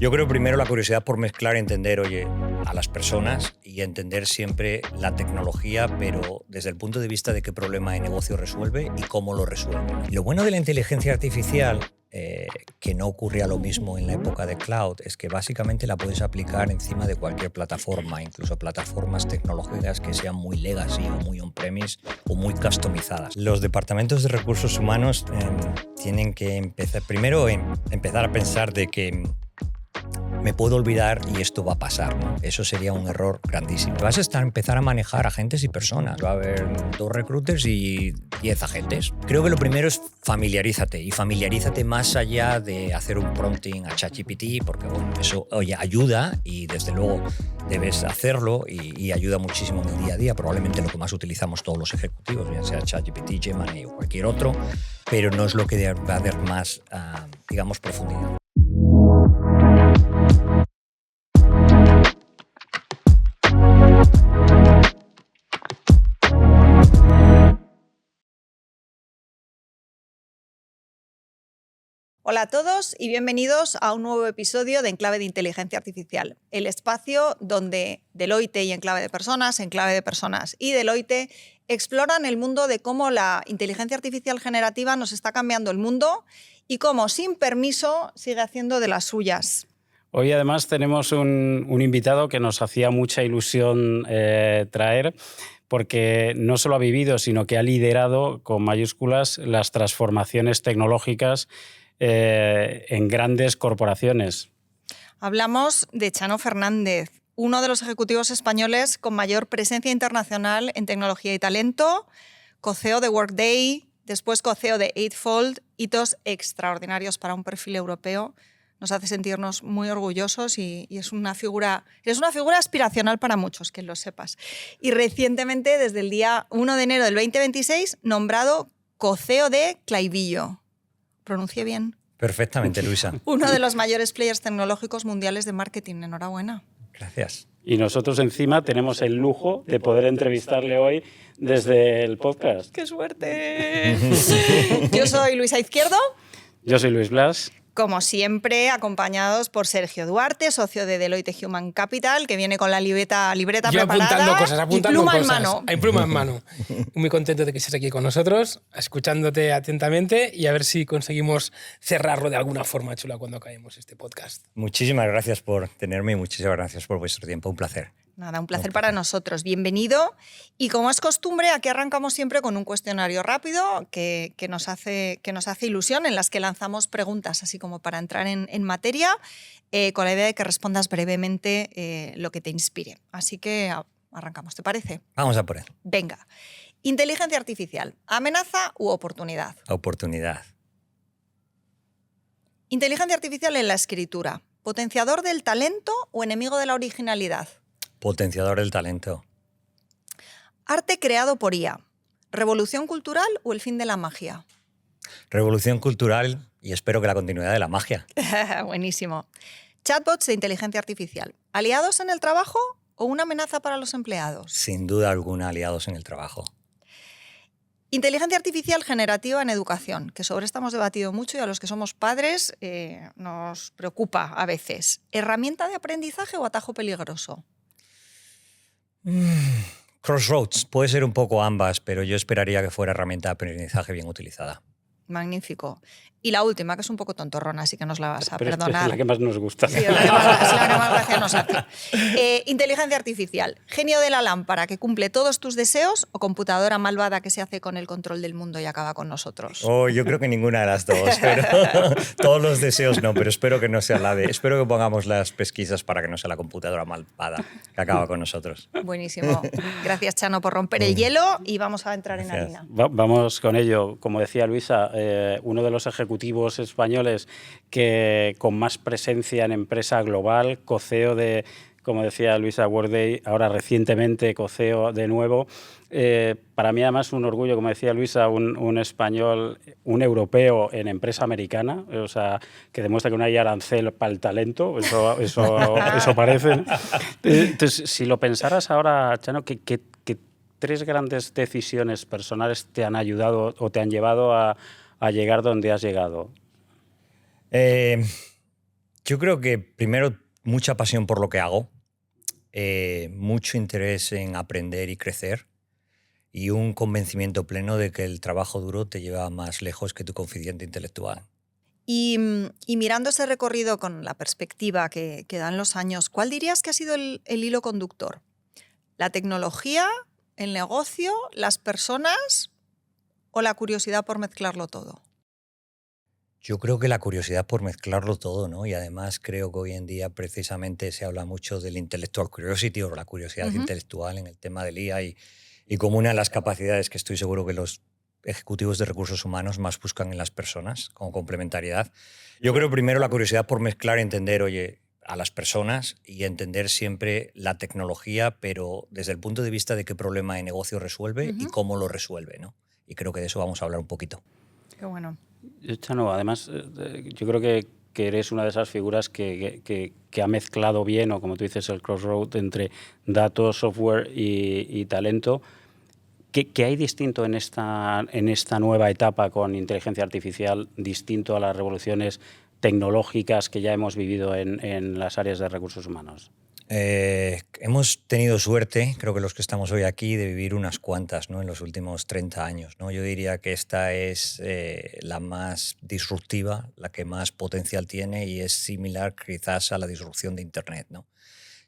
Yo creo primero la curiosidad por mezclar y entender, a las personas y entender siempre la tecnología, pero desde el punto de vista de qué problema de negocio resuelve y cómo lo resuelve. Y lo bueno de la inteligencia artificial, que no ocurría lo mismo en la época de cloud, es que básicamente la puedes aplicar encima de cualquier plataforma, incluso plataformas tecnológicas que sean muy legacy o muy on-premise o muy customizadas. Los departamentos de recursos humanos tienen que empezar a pensar de que me puedo olvidar y esto va a pasar, ¿no? Eso sería un error grandísimo. Vas a empezar a manejar agentes y personas. Va a haber 2 recruiters y 10 agentes. Creo que lo primero es familiarízate, y familiarízate más allá de hacer un prompting a ChatGPT, porque bueno, eso ayuda y desde luego debes hacerlo y ayuda muchísimo en el día a día. Probablemente lo que más utilizamos todos los ejecutivos, ya sea ChatGPT, Gemini o cualquier otro, pero no es lo que va a dar más, digamos, profundidad. Hola a todos y bienvenidos a un nuevo episodio de Enclave de Inteligencia Artificial, el espacio donde Deloitte y Enclave de Personas y Deloitte exploran el mundo de cómo la inteligencia artificial generativa nos está cambiando el mundo y cómo, sin permiso, sigue haciendo de las suyas. Hoy además tenemos un invitado que nos hacía mucha ilusión traer, porque no solo ha vivido, sino que ha liderado con mayúsculas las transformaciones tecnológicas en grandes corporaciones. Hablamos de Chano Fernández, uno de los ejecutivos españoles con mayor presencia internacional en tecnología y talento, co-CEO de Workday, después co-CEO de Eightfold, hitos extraordinarios para un perfil europeo. Nos hace sentirnos muy orgullosos y es una figura aspiracional para muchos, que lo sepas. Y recientemente, desde el día 1 de enero del 2026, nombrado co-CEO de Klaviyo. ¿Pronuncié bien? Perfectamente, Luisa. Uno de los mayores players tecnológicos mundiales de marketing. Enhorabuena. Gracias. Y nosotros encima tenemos el lujo de poder entrevistarle hoy desde el podcast. ¡Qué suerte! Yo soy Luisa Izquierdo. Yo soy Luis Blas. Como siempre, acompañados por Sergio Duarte, socio de Deloitte Human Capital, que viene con la libreta Yo preparada apuntando y pluma cosas. en mano. Hay pluma en mano. Muy contento de que estés aquí con nosotros, escuchándote atentamente y a ver si conseguimos cerrarlo de alguna forma chula cuando acabemos este podcast. Muchísimas gracias por tenerme y muchísimas gracias por vuestro tiempo. Un placer. Nada, un placer para nosotros. Bienvenido. Y como es costumbre, aquí arrancamos siempre con un cuestionario rápido que nos hace ilusión, en las que lanzamos preguntas, así como para entrar en materia, con la idea de que respondas brevemente lo que te inspire. Así que arrancamos, ¿te parece? Vamos a por él. Venga. Inteligencia artificial, ¿amenaza u oportunidad? Oportunidad. Inteligencia artificial en la escritura, ¿potenciador del talento o enemigo de la originalidad? Potenciador del talento. Arte creado por IA, ¿revolución cultural o el fin de la magia? Revolución cultural y espero que la continuidad de la magia. Buenísimo. Chatbots de inteligencia artificial, ¿aliados en el trabajo o una amenaza para los empleados? Sin duda alguna, aliados en el trabajo. Inteligencia artificial generativa en educación, que sobre esto hemos debatido mucho y a los que somos padres nos preocupa a veces. ¿Herramienta de aprendizaje o atajo peligroso? Crossroads. Puede ser un poco ambas, pero yo esperaría que fuera herramienta de aprendizaje bien utilizada. Magnífico. Y la última, que es un poco tontorrona, así que nos la vas a Pero perdonar. esta es la que más nos gusta. Sí, es la que más gracia nos hace. Inteligencia artificial. ¿Genio de la lámpara que cumple todos tus deseos o computadora malvada que se hace con el control del mundo y acaba con nosotros? Yo creo que ninguna de las dos, pero todos los deseos no, pero espero que no sea la de... Espero que pongamos las pesquisas para que no sea la computadora malvada que acaba con nosotros. Buenísimo. Gracias, Chano, por romper el hielo y vamos a entrar en harina. Vamos con ello. Como decía Luisa, uno de los ejecutivos españoles que con más presencia en empresa global, co-CEO de, como decía Luisa, Workday, ahora recientemente co-CEO de nuevo. Para mí además un orgullo, como decía Luisa, un español, un europeo en empresa americana, o sea, que demuestra que no hay arancel para el talento, eso parece. Entonces, si lo pensaras ahora, Chano, ¿qué 3 grandes decisiones personales te han ayudado o te han llevado a llegar donde has llegado? Yo creo que primero mucha pasión por lo que hago, mucho interés en aprender y crecer y un convencimiento pleno de que el trabajo duro te lleva más lejos que tu coeficiente intelectual. Y mirando ese recorrido con la perspectiva que dan los años, ¿cuál dirías que ha sido el hilo conductor? ¿La tecnología, el negocio, las personas o la curiosidad por mezclarlo todo? Yo creo que la curiosidad por mezclarlo todo, ¿no? Y además creo que hoy en día precisamente se habla mucho del intellectual curiosity o la curiosidad intelectual en el tema del IA y como una de las capacidades que estoy seguro que los ejecutivos de recursos humanos más buscan en las personas como complementariedad. Yo creo primero la curiosidad por mezclar y entender, oye, a las personas y entender siempre la tecnología, pero desde el punto de vista de qué problema de negocio resuelve y cómo lo resuelve, ¿no? Y creo que de eso vamos a hablar un poquito. Qué bueno. Chano, además, yo creo que eres una de esas figuras que ha mezclado bien, o como tú dices, el crossroad entre datos, software y talento. ¿Qué hay distinto en esta nueva etapa con inteligencia artificial, distinto a las revoluciones tecnológicas que ya hemos vivido en las áreas de recursos humanos? Hemos tenido suerte, creo que los que estamos hoy aquí, de vivir unas cuantas, ¿no? En los últimos 30 años, ¿no? Yo diría que esta es la más disruptiva, la que más potencial tiene y es similar quizás a la disrupción de Internet, ¿no?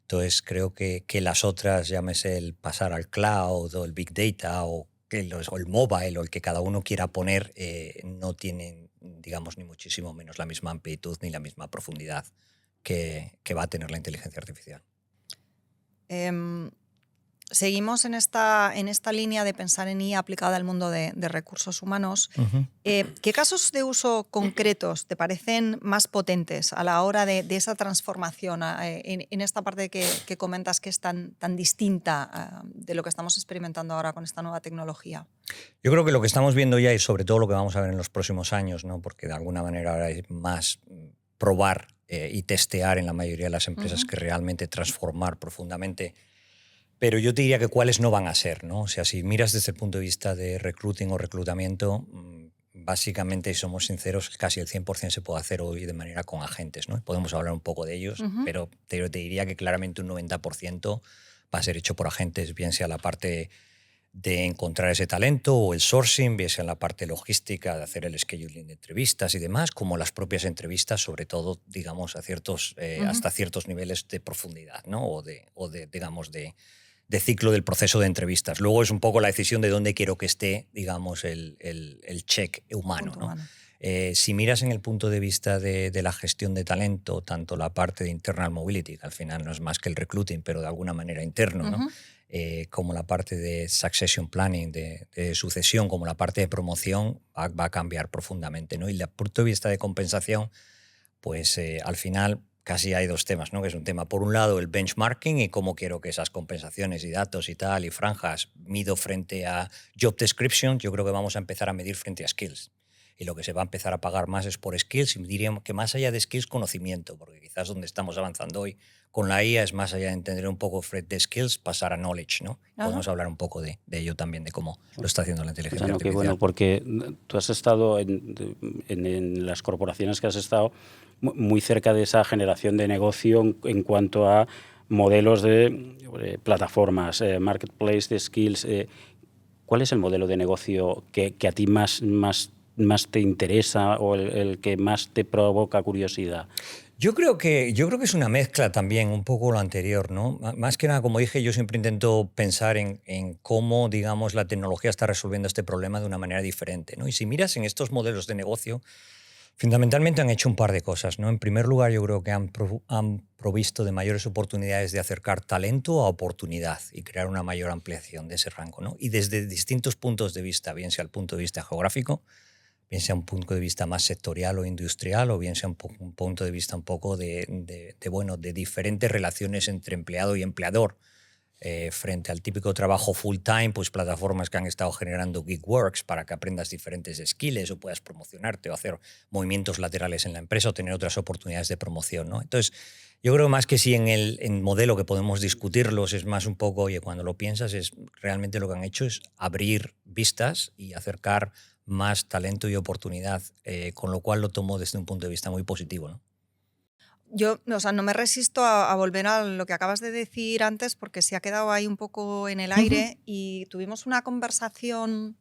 Entonces creo que las otras, llámese el pasar al cloud o el big data o el mobile o el que cada uno quiera poner, no tienen, digamos, ni muchísimo menos la misma amplitud ni la misma profundidad que va a tener la inteligencia artificial. Seguimos en esta línea de pensar en IA aplicada al mundo de recursos humanos. ¿Qué casos de uso concretos te parecen más potentes a la hora de esa transformación en esta parte que comentas que es tan distinta de lo que estamos experimentando ahora con esta nueva tecnología? Yo creo que lo que estamos viendo ya y sobre todo lo que vamos a ver en los próximos años, ¿no? Porque de alguna manera ahora hay más probar y testear en la mayoría de las empresas que realmente transformar profundamente. Pero yo te diría que cuáles no van a ser, ¿no? O sea, si miras desde el punto de vista de recruiting o reclutamiento, básicamente, si somos sinceros, casi el 100% se puede hacer hoy de manera con agentes, ¿no? Podemos hablar un poco de ellos, pero te diría que claramente un 90% va a ser hecho por agentes, bien sea la parte de encontrar ese talento o el sourcing, bien sea la parte logística de hacer el scheduling de entrevistas y demás, como las propias entrevistas, sobre todo, digamos, hasta ciertos niveles de profundidad, ¿no? O digamos, de ciclo del proceso de entrevistas. Luego es un poco la decisión de dónde quiero que esté, digamos, el check humano, ¿no? Si miras en el punto de vista de la gestión de talento, tanto la parte de internal mobility, que al final no es más que el recruiting, pero de alguna manera interno, ¿no? Como la parte de succession planning, de sucesión, como la parte de promoción, va a cambiar profundamente, ¿no? Y desde el punto de vista de compensación, pues al final casi hay dos temas, ¿no? Que es un tema, por un lado, el benchmarking y cómo quiero que esas compensaciones y datos y tal y franjas mido frente a job description. Yo creo que vamos a empezar a medir frente a skills. Y lo que se va a empezar a pagar más es por skills, y diríamos que más allá de skills, conocimiento, porque quizás donde estamos avanzando hoy con la IA es más allá de entender un poco de skills, pasar a knowledge, ¿no? Podemos hablar un poco de ello también, de cómo lo está haciendo la inteligencia artificial. Bueno, porque tú has estado en las corporaciones que has estado muy cerca de esa generación de negocio en cuanto a modelos de plataformas, marketplace de skills. ¿Cuál es el modelo de negocio que a ti más te interesa o el que más te provoca curiosidad? Yo creo que es una mezcla también, un poco lo anterior, ¿no? Más que nada, como dije, yo siempre intento pensar en cómo, digamos, la tecnología está resolviendo este problema de una manera diferente, ¿no? Y si miras en estos modelos de negocio, fundamentalmente han hecho un par de cosas, ¿no? En primer lugar, yo creo que han provisto de mayores oportunidades de acercar talento a oportunidad y crear una mayor ampliación de ese rango, ¿no? Y desde distintos puntos de vista, bien sea el punto de vista geográfico, bien sea un punto de vista más sectorial o industrial, o bien sea un punto de vista un poco de diferentes relaciones entre empleado y empleador. Frente al típico trabajo full time, pues plataformas que han estado generando gig works para que aprendas diferentes skills o puedas promocionarte o hacer movimientos laterales en la empresa o tener otras oportunidades de promoción, ¿no? Entonces, yo creo más que sí en el modelo que podemos discutirlos, es más un poco, oye, cuando lo piensas, es realmente lo que han hecho es abrir vistas y acercar más talento y oportunidad, con lo cual lo tomo desde un punto de vista muy positivo, ¿no? Yo, o sea, no me resisto a volver a lo que acabas de decir antes porque se ha quedado ahí un poco en el aire y tuvimos una conversación,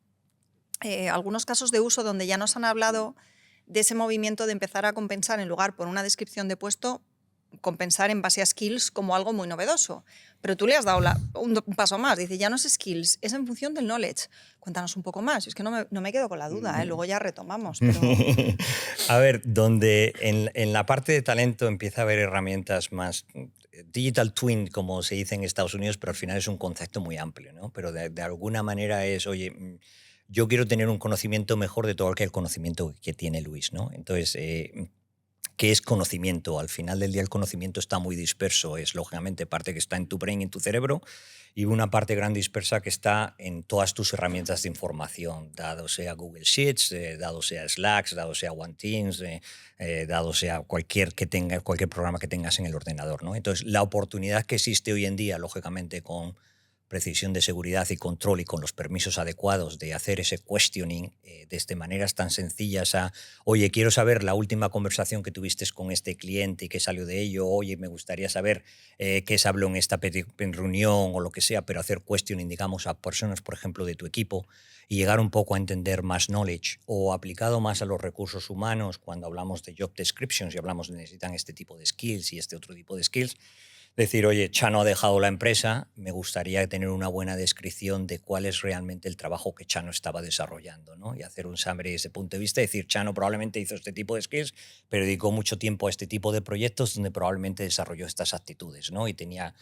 algunos casos de uso donde ya nos han hablado de ese movimiento de empezar a compensar en lugar por una descripción de puesto, compensar en base a skills como algo muy novedoso. Pero tú le has dado un paso más. Dice, ya no es skills, es en función del knowledge. Cuéntanos un poco más. Es que no me quedo con la duda, luego ya retomamos. Pero... A ver, donde en la parte de talento empieza a haber herramientas más... Digital twin, como se dice en Estados Unidos, pero al final es un concepto muy amplio, ¿no? Pero de alguna manera es, oye, yo quiero tener un conocimiento mejor de todo aquel conocimiento que tiene Luis, ¿no? Entonces... ¿qué es conocimiento? Al final del día el conocimiento está muy disperso. Es lógicamente parte que está en tu brain, en tu cerebro, y una parte gran dispersa que está en todas tus herramientas de información, dado sea Google Sheets, dado sea Slack, dado sea OneTeams, dado sea cualquier programa que tengas en el ordenador, ¿no? Entonces, la oportunidad que existe hoy en día, lógicamente, con precisión de seguridad y control y con los permisos adecuados de hacer ese questioning desde maneras tan sencillas a, oye, quiero saber la última conversación que tuviste con este cliente y qué salió de ello, oye, me gustaría saber qué se habló en esta reunión o lo que sea, pero hacer questioning, digamos, a personas, por ejemplo, de tu equipo y llegar un poco a entender más knowledge o aplicado más a los recursos humanos cuando hablamos de job descriptions y hablamos de necesitan este tipo de skills y este otro tipo de skills. Decir, oye, Chano ha dejado la empresa, me gustaría tener una buena descripción de cuál es realmente el trabajo que Chano estaba desarrollando, ¿no? Y hacer un summary desde ese punto de vista, decir, Chano probablemente hizo este tipo de skills, pero dedicó mucho tiempo a este tipo de proyectos donde probablemente desarrolló estas actitudes, ¿no? Y tenía,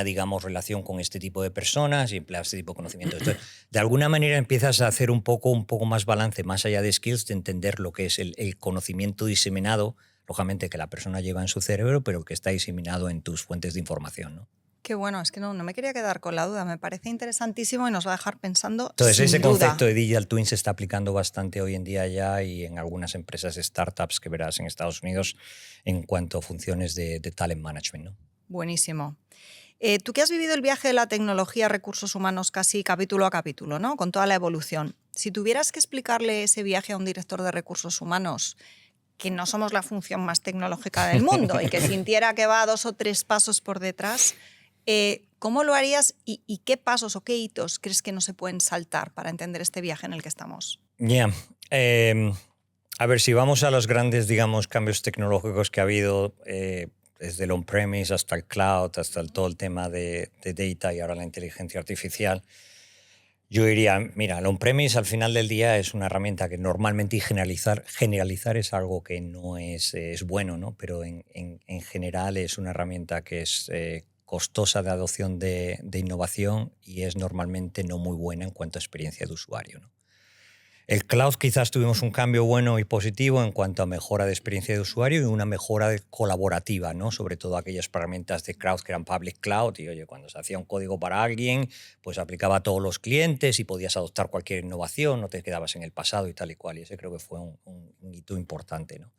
digamos, relación con este tipo de personas y empleaba este tipo de conocimiento. Entonces, de alguna manera empiezas a hacer un poco más balance, más allá de skills, de entender lo que es el conocimiento diseminado, lógicamente que la persona lleva en su cerebro, pero que está diseminado en tus fuentes de información, ¿no? Qué bueno, es que no me quería quedar con la duda, me parece interesantísimo y nos va a dejar pensando. Entonces, sin ese duda. concepto de Digital Twin se está aplicando bastante hoy en día ya y en algunas empresas startups que verás en Estados Unidos en cuanto a funciones de talent management, ¿no? Buenísimo. Tú que has vivido el viaje de la tecnología a recursos humanos casi capítulo a capítulo, ¿no? Con toda la evolución. Si tuvieras que explicarle ese viaje a un director de recursos humanos, que no somos la función más tecnológica del mundo y que sintiera que va 2 o 3 pasos por detrás, ¿cómo lo harías y qué pasos o qué hitos crees que no se pueden saltar para entender este viaje en el que estamos? Ya. A ver, si vamos a los grandes, digamos, cambios tecnológicos que ha habido, desde el on-premise hasta el cloud, hasta todo el tema de data y ahora la inteligencia artificial, yo diría, mira, el on-premise al final del día es una herramienta que normalmente generalizar es algo que no es bueno, ¿no? Pero en general es una herramienta que es costosa de adopción de innovación y es normalmente no muy buena en cuanto a experiencia de usuario, ¿no? El cloud quizás tuvimos un cambio bueno y positivo en cuanto a mejora de experiencia de usuario y una mejora colaborativa, ¿no? Sobre todo aquellas herramientas de cloud que eran public cloud y, oye, cuando se hacía un código para alguien, pues aplicaba a todos los clientes y podías adoptar cualquier innovación, no te quedabas en el pasado y tal y cual. Y ese creo que fue un hito importante, ¿no?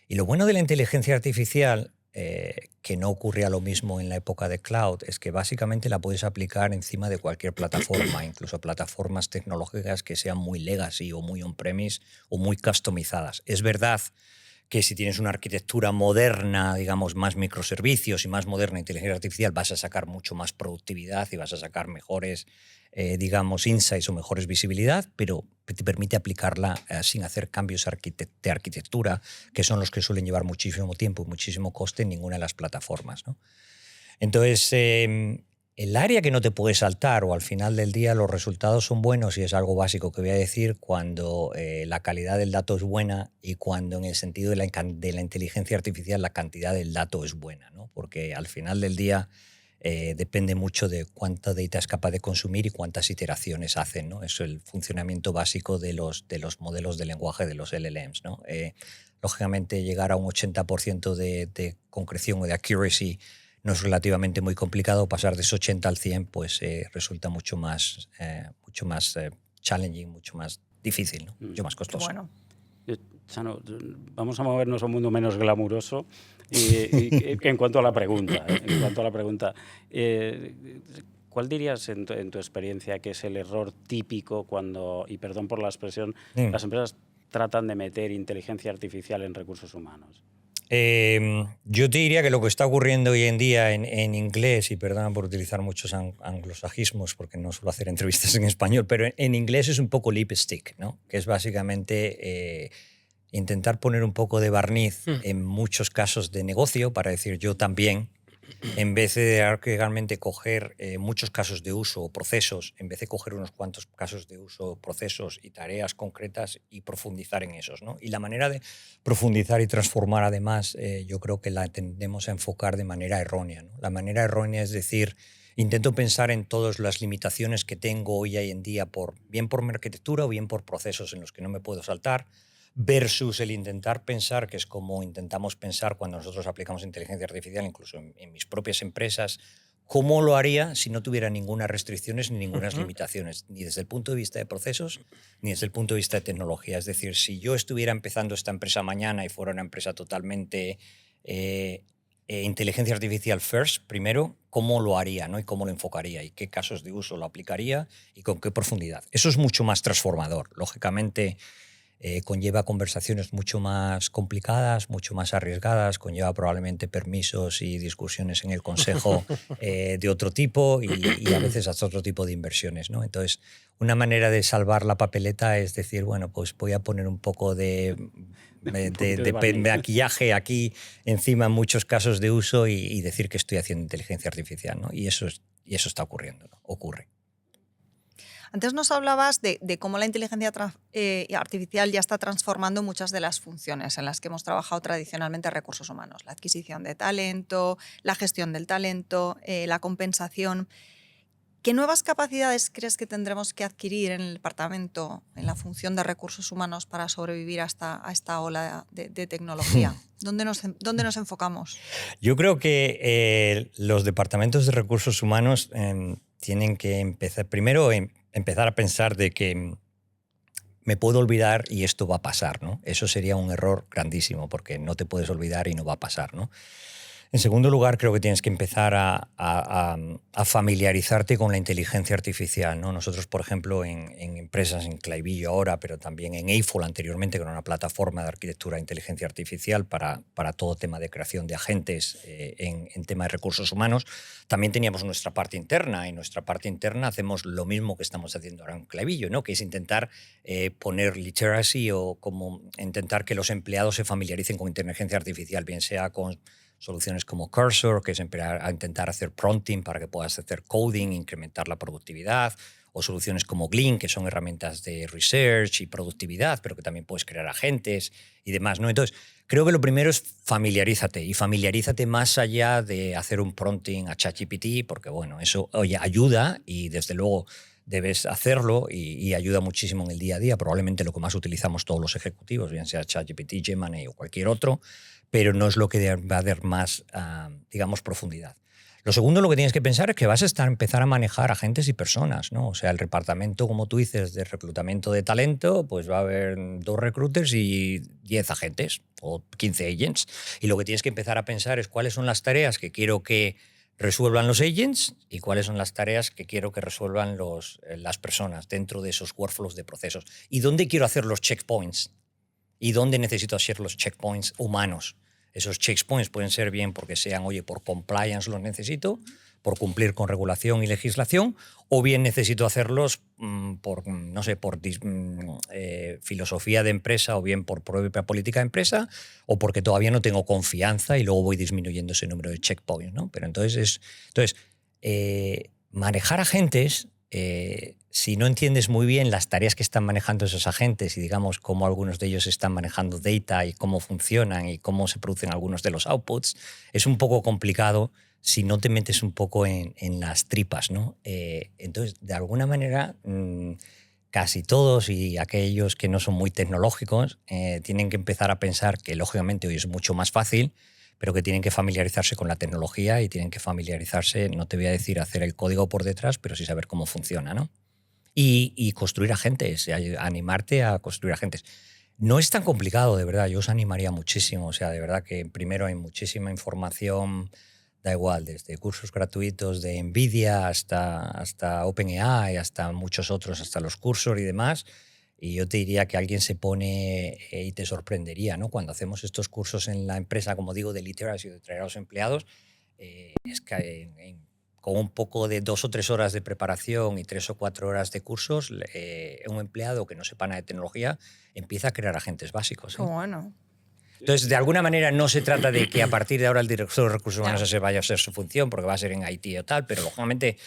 Y lo bueno de la inteligencia artificial, que no ocurría lo mismo en la época de cloud, es que básicamente la puedes aplicar encima de cualquier plataforma, incluso plataformas tecnológicas que sean muy legacy o muy on-premise o muy customizadas. Es verdad que si tienes una arquitectura moderna, digamos, más microservicios y más moderna inteligencia artificial, vas a sacar mucho más productividad y vas a sacar mejores, digamos, insights o mejores visibilidad, pero te permite aplicarla sin hacer cambios de arquitectura, que son los que suelen llevar muchísimo tiempo y muchísimo coste en ninguna de las plataformas, ¿no? Entonces, el área que no te puedes saltar o al final del día los resultados son buenos y es algo básico que voy a decir cuando la calidad del dato es buena y cuando en el sentido de la inteligencia artificial la cantidad del dato es buena, ¿no? Porque al final del día depende mucho de cuánta data es capaz de consumir y cuántas iteraciones hacen, ¿no? Eso es el funcionamiento básico de los modelos de lenguaje de los LLMs, ¿no? Lógicamente llegar a un 80% de concreción o de accuracy no es relativamente muy complicado. Pasar de ese 80 al 100 pues resulta mucho más challenging, mucho más difícil, ¿no? Mucho más costoso. Bueno. Chano, vamos a movernos a un mundo menos glamuroso y en cuanto a la pregunta. ¿Cuál dirías en tu experiencia que es el error típico cuando, y perdón por la expresión, las empresas tratan de meter inteligencia artificial en recursos humanos? Yo te diría que lo que está ocurriendo hoy en día en inglés, y perdona por utilizar muchos anglosajismos porque no suelo hacer entrevistas en español, pero en inglés es un poco lipstick, ¿no? Que es básicamente intentar poner un poco de barniz en muchos casos de negocio para decir yo también, en vez de realmente coger muchos casos de uso o procesos, en vez de coger unos cuantos casos de uso, procesos y tareas concretas y profundizar en esos, ¿no? Y la manera de profundizar y transformar, además, yo creo que la tendemos a enfocar de manera errónea, ¿no? La manera errónea es decir, intento pensar en todas las limitaciones que tengo hoy en día, bien por mi arquitectura o bien por procesos en los que no me puedo saltar, versus el intentar pensar, que es como intentamos pensar cuando nosotros aplicamos inteligencia artificial, incluso en mis propias empresas, cómo lo haría si no tuviera ninguna restricciones ni ninguna limitaciones, ni desde el punto de vista de procesos, ni desde el punto de vista de tecnología. Es decir, si yo estuviera empezando esta empresa mañana y fuera una empresa totalmente inteligencia artificial first, primero, cómo lo haría, ¿no? Y cómo lo enfocaría, y qué casos de uso lo aplicaría y con qué profundidad. Eso es mucho más transformador. Lógicamente, conlleva conversaciones mucho más complicadas, mucho más arriesgadas, conlleva probablemente permisos y discusiones en el consejo de otro tipo y a veces hasta otro tipo de inversiones, ¿no? Entonces, una manera de salvar la papeleta es decir, bueno, pues voy a poner un poco de maquillaje aquí encima en muchos casos de uso y decir que estoy haciendo inteligencia artificial, ¿no? Y eso está ocurriendo, ¿no? Ocurre. Antes nos hablabas de cómo la inteligencia artificial ya está transformando muchas de las funciones en las que hemos trabajado tradicionalmente recursos humanos. La adquisición de talento, la gestión del talento, la compensación. ¿Qué nuevas capacidades crees que tendremos que adquirir en el departamento, en la función de recursos humanos, para sobrevivir a esta ola de tecnología? ¿Dónde nos enfocamos? Yo creo que los departamentos de recursos humanos tienen que empezar, primero, empezar a pensar de que me puedo olvidar y esto va a pasar, ¿no? Eso sería un error grandísimo porque no te puedes olvidar y no va a pasar, ¿no? En segundo lugar, creo que tienes que empezar a familiarizarte con la inteligencia artificial, ¿no? Nosotros, por ejemplo, en empresas, en Claibillo ahora, pero también en Eiffel anteriormente, que era una plataforma de arquitectura de inteligencia artificial para todo tema de creación de agentes en tema de recursos humanos, también teníamos nuestra parte interna. Y nuestra parte interna hacemos lo mismo que estamos haciendo ahora en Claibillo, ¿no? Que es intentar poner literacy o como intentar que los empleados se familiaricen con inteligencia artificial, bien sea con soluciones como Cursor, que es a intentar hacer prompting para que puedas hacer coding, incrementar la productividad, o soluciones como Glean, que son herramientas de research y productividad, pero que también puedes crear agentes y demás, ¿no? Entonces, creo que lo primero es familiarízate, y familiarízate más allá de hacer un prompting a ChatGPT, porque bueno, eso ayuda y desde luego debes hacerlo y ayuda muchísimo en el día a día, probablemente lo que más utilizamos todos los ejecutivos, bien sea ChatGPT, Gemini o cualquier otro, pero no es lo que va a dar más, digamos, profundidad. Lo segundo, lo que tienes que pensar es que vas a empezar a manejar agentes y personas, ¿no? O sea, el departamento, como tú dices, de reclutamiento de talento, pues va a haber 2 recruiters y 10 agentes o 15 agents. Y lo que tienes que empezar a pensar es cuáles son las tareas que quiero que resuelvan los agents y cuáles son las tareas que quiero que resuelvan las personas dentro de esos workflows de procesos. Y dónde quiero hacer los checkpoints y dónde necesito hacer los checkpoints humanos. Esos checkpoints pueden ser bien porque sean, oye, por compliance los necesito, por cumplir con regulación y legislación, o bien necesito hacerlos por, no sé, por filosofía de empresa, o bien por propia política de empresa, o porque todavía no tengo confianza y luego voy disminuyendo ese número de checkpoints, ¿no? Pero entonces manejar agentes, si no entiendes muy bien las tareas que están manejando esos agentes y digamos cómo algunos de ellos están manejando data y cómo funcionan y cómo se producen algunos de los outputs, es un poco complicado si no te metes un poco en las tripas, ¿no? Entonces, de alguna manera, casi todos y aquellos que no son muy tecnológicos tienen que empezar a pensar que lógicamente hoy es mucho más fácil, pero que tienen que familiarizarse con la tecnología y tienen que familiarizarse, no te voy a decir hacer el código por detrás, pero sí saber cómo funciona, ¿no? Y construir agentes, animarte a construir agentes. No es tan complicado, de verdad, yo os animaría muchísimo, o sea, de verdad que primero hay muchísima información, da igual, desde cursos gratuitos de NVIDIA hasta OpenAI, hasta muchos otros, hasta los Cursor y demás, Y yo te diría que alguien se pone y te sorprendería, ¿no? Cuando hacemos estos cursos en la empresa, como digo, de literacy, de traer a los empleados, es que con un poco de 2 o 3 horas de preparación y 3 o 4 horas de cursos, un empleado que no sepa nada de tecnología empieza a crear agentes básicos. Qué bueno. Entonces, de alguna manera no se trata de que a partir de ahora el director de recursos humanos Ya. ese vaya a ser su función, porque va a ser en IT o tal, pero lógicamente,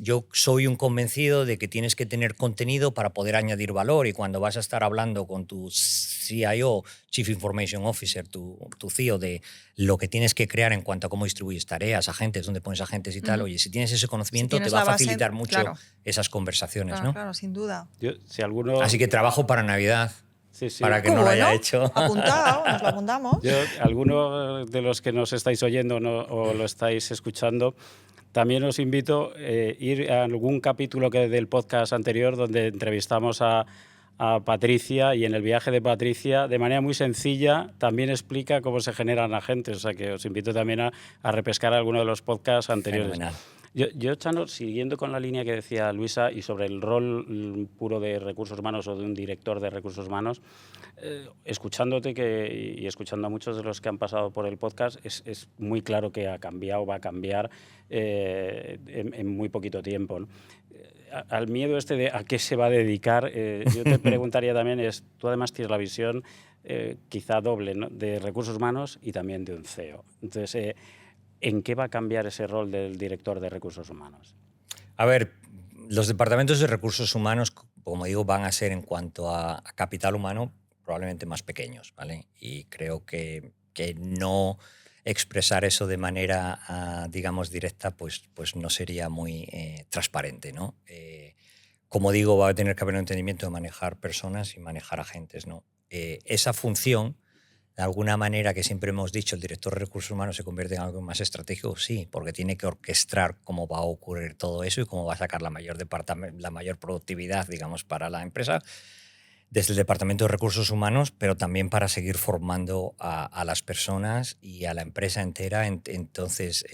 yo soy un convencido de que tienes que tener contenido para poder añadir valor, y cuando vas a estar hablando con tu CIO, Chief Information Officer, tu CIO, de lo que tienes que crear en cuanto a cómo distribuyes tareas, agentes, dónde pones agentes y tal, oye, si tienes ese conocimiento, tienes te va a la base, facilitar mucho claro. esas conversaciones, Claro, ¿no? claro, sin duda. Si alguno... Así que trabajo para Navidad. Sí, sí. Para que Qué no lo bueno. haya hecho. Apuntado, nos lo apuntamos. Alguno de los que nos estáis oyendo o lo estáis escuchando, también os invito a ir a algún capítulo del podcast anterior donde entrevistamos a Patricia, y en el viaje de Patricia, de manera muy sencilla, también explica cómo se generan agentes. O sea que os invito también a repescar alguno de los podcasts anteriores. Fenomenal. Yo, Chano, siguiendo con la línea que decía Luisa y sobre el rol puro de recursos humanos o de un director de recursos humanos, escuchándote y escuchando a muchos de los que han pasado por el podcast, es muy claro que ha cambiado, va a cambiar en muy poquito tiempo, ¿no? Al miedo de a qué se va a dedicar, yo te preguntaría también, tú además tienes la visión quizá doble, ¿no?, de recursos humanos y también de un CEO. Entonces, ¿en qué va a cambiar ese rol del director de recursos humanos? A ver, los departamentos de recursos humanos, como digo, van a ser en cuanto a capital humano probablemente más pequeños, ¿vale? Y creo que no expresar eso de manera, digamos, directa, pues no sería muy transparente, ¿no? Como digo, va a tener que haber un entendimiento de manejar personas y manejar agentes, ¿no? Esa función, de alguna manera, que siempre hemos dicho, el director de recursos humanos se convierte en algo más estratégico, sí, porque tiene que orquestar cómo va a ocurrir todo eso y cómo va a sacar la mayor productividad, digamos, para la empresa desde el departamento de recursos humanos, pero también para seguir formando a las personas y a la empresa entera. Entonces,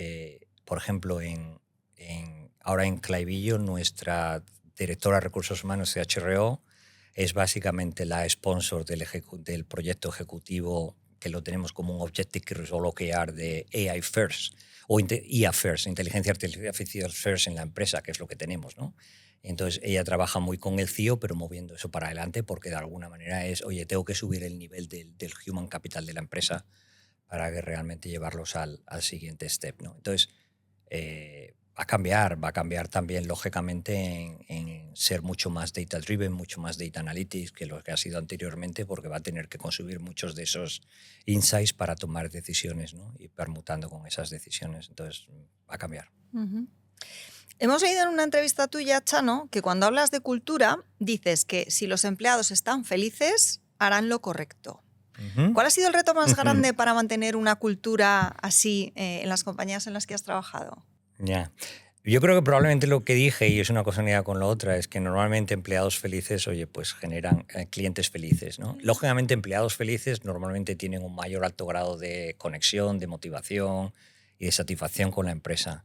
por ejemplo, ahora en Claivillo, nuestra directora de recursos humanos de CHRO es básicamente la sponsor del proyecto ejecutivo, que lo tenemos como un Objective Result OKR de AI First, o IA First, Inteligencia Artificial First en la empresa, que es lo que tenemos, ¿no? Entonces ella trabaja muy con el CIO, pero moviendo eso para adelante, porque de alguna manera oye, tengo que subir el nivel del human capital de la empresa para que realmente llevarlos al siguiente step, ¿no? Entonces, va a cambiar también, lógicamente, en ser mucho más data-driven, mucho más data analytics que lo que ha sido anteriormente, porque va a tener que consumir muchos de esos insights para tomar decisiones, ¿no? Y permutando con esas decisiones. Entonces, va a cambiar. Uh-huh. Hemos leído en una entrevista tuya, Chano, que cuando hablas de cultura dices que si los empleados están felices, harán lo correcto. Uh-huh. ¿Cuál ha sido el reto más grande para mantener una cultura así en las compañías en las que has trabajado? Ya. Yo creo que probablemente lo que dije, y es una cosa unida con la otra, es que normalmente empleados felices, oye, pues generan clientes felices, ¿no? Lógicamente, empleados felices normalmente tienen un mayor alto grado de conexión, de motivación y de satisfacción con la empresa.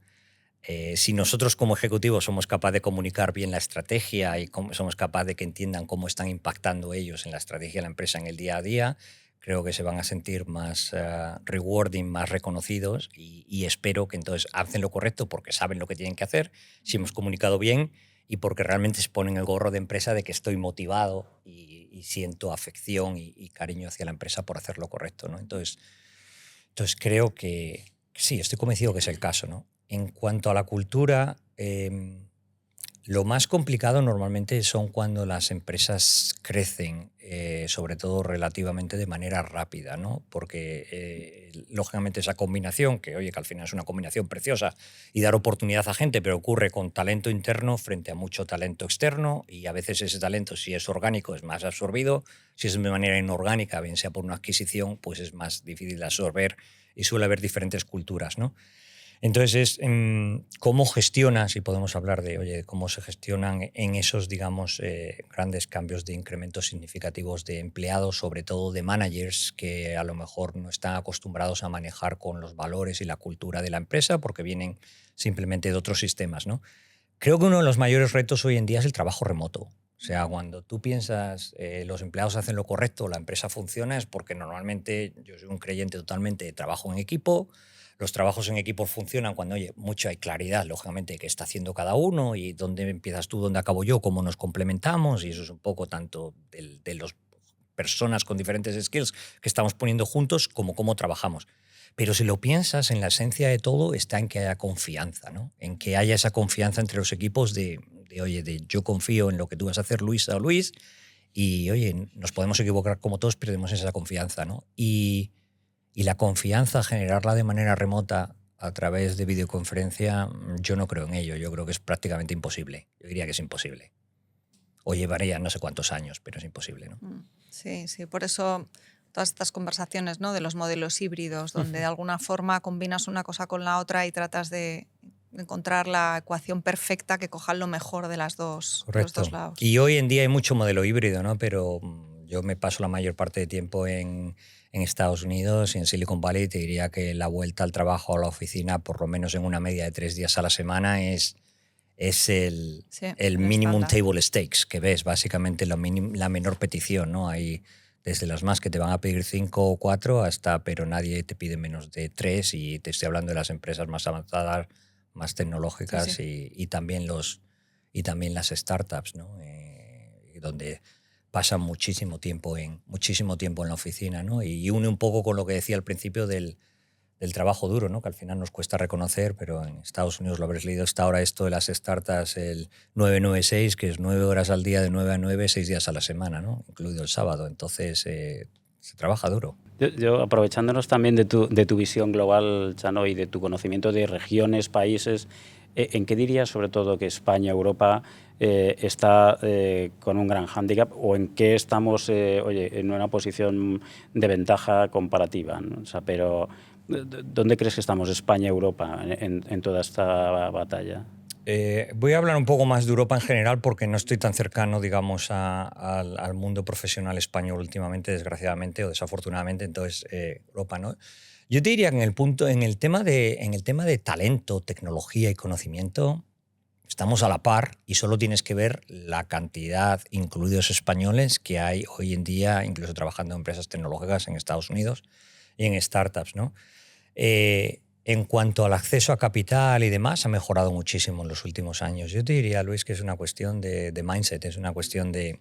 Si nosotros como ejecutivos somos capaces de comunicar bien la estrategia y somos capaces de que entiendan cómo están impactando ellos en la estrategia de la empresa en el día a día, creo que se van a sentir más rewarding, más reconocidos, y espero que entonces hacen lo correcto porque saben lo que tienen que hacer, si hemos comunicado bien y porque realmente se ponen el gorro de empresa de que estoy motivado y siento afección y cariño hacia la empresa por hacer lo correcto, ¿no? Entonces creo que sí, estoy convencido que es el caso, ¿no? En cuanto a la cultura, lo más complicado normalmente son cuando las empresas crecen, sobre todo relativamente de manera rápida, ¿no? Porque lógicamente esa combinación, que oye, que al final es una combinación preciosa, y dar oportunidad a gente, pero ocurre con talento interno frente a mucho talento externo, y a veces ese talento, si es orgánico, es más absorbido, si es de manera inorgánica, bien sea por una adquisición, pues es más difícil de absorber y suele haber diferentes culturas, ¿no? Entonces, ¿cómo gestionas? Si podemos hablar de, oye, cómo se gestionan en esos, digamos, grandes cambios de incrementos significativos de empleados, sobre todo de managers, que a lo mejor no están acostumbrados a manejar con los valores y la cultura de la empresa porque vienen simplemente de otros sistemas, ¿no? Creo que uno de los mayores retos hoy en día es el trabajo remoto. O sea, cuando tú piensas los empleados hacen lo correcto, la empresa funciona, es porque normalmente yo soy un creyente totalmente de trabajo en equipo. Los trabajos en equipo funcionan cuando, oye, mucho hay claridad, lógicamente, de qué está haciendo cada uno y dónde empiezas tú, dónde acabo yo, cómo nos complementamos, y eso es un poco tanto de las personas con diferentes skills que estamos poniendo juntos como cómo trabajamos. Pero si lo piensas, en la esencia de todo está en que haya confianza, ¿no? En que haya esa confianza entre los equipos oye, yo confío en lo que tú vas a hacer, Luisa o Luis, y oye, nos podemos equivocar como todos, pero tenemos esa confianza, ¿no? Y la confianza, generarla de manera remota a través de videoconferencia, yo no creo en ello. Yo creo que es prácticamente imposible. Yo diría que es imposible. O llevaría no sé cuántos años, pero es imposible, ¿no? Sí, sí. Por eso todas estas conversaciones, ¿no?, de los modelos híbridos, donde de alguna forma combinas una cosa con la otra y tratas de encontrar la ecuación perfecta que coja lo mejor de los dos lados. Y hoy en día hay mucho modelo híbrido, ¿no? Pero yo me paso la mayor parte de tiempo en Estados Unidos y en Silicon Valley. Te diría que la vuelta al trabajo o a la oficina, por lo menos en una media de 3 días a la semana, es el minimum estándar. table stakes que ves, básicamente la menor petición, ¿no? Hay desde las más que te van a pedir 5 o 4 hasta, pero nadie te pide menos de 3, y te estoy hablando de las empresas más avanzadas, más tecnológicas, Sí. Y también las startups, ¿no? Donde pasan muchísimo tiempo en la oficina, ¿no? Y une un poco con lo que decía al principio del trabajo duro, ¿no? Que al final nos cuesta reconocer, pero en Estados Unidos lo habréis leído hasta ahora, esto de las startups, el 996, que es 9 horas al día de 9 a 9, 6 días a la semana, ¿no? Incluido el sábado. Entonces se trabaja duro. Yo, aprovechándonos también de tu visión global, Chano, y de tu conocimiento de regiones, países, ¿en qué dirías sobre todo que España, Europa, está con un gran hándicap, o en qué estamos en una posición de ventaja comparativa, ¿no? O sea, pero ¿dónde crees que estamos, España, Europa, en toda esta batalla? Voy a hablar un poco más de Europa en general porque no estoy tan cercano, digamos, al mundo profesional español últimamente, desgraciadamente o desafortunadamente. Entonces, Europa, ¿no? Yo te diría que en el tema de talento, tecnología y conocimiento, estamos a la par, y solo tienes que ver la cantidad, incluidos españoles, que hay hoy en día, incluso trabajando en empresas tecnológicas en Estados Unidos y en startups, ¿no? En cuanto al acceso a capital y demás, ha mejorado muchísimo en los últimos años. Yo te diría, Luis, que es una cuestión de mindset, es una cuestión de